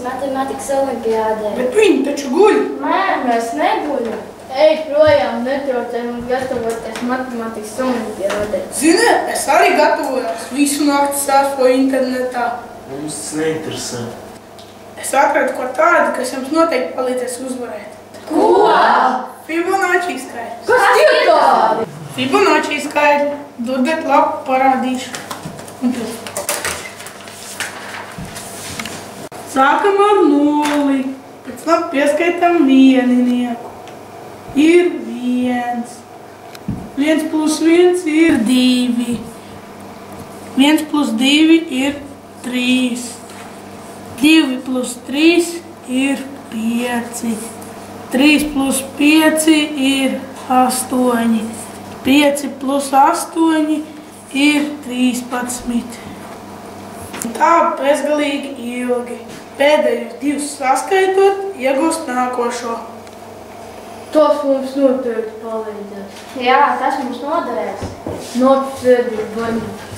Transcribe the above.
matemātikas olimpiādē. Bet viņi taču guļ. Nē, mēs neguļam. Ej projām, netraucē mums gatavoties matemātikas olimpiādē. Zini, es arī gatavojos. Visu nakti sārfoju internetā. Mums tas neinteresē. Es atradu ko tādu, kas jums noteikti palīdzēs uzvarēt. Ko? Fibonacci skaitļi. Kas ir tādi? Fibonacci skaitļi. Dodiet lapu, parādīšu. Sākam ar 0, pēc tam pieskaitam vieninieku. Ir 1. 1 plus 1 ir 2. 1 plus 2 ir 3. 2 plus 3 ir 5. 3 plus 5 ir 8. 5 plus 8 ir 13. Tā bezgalīgi ilgi. Pēdējos 2 saskaitot, iegūst nākošo. Tas mums noteikti palīdzēs. Jā, tas mums noderēs. Noteikti.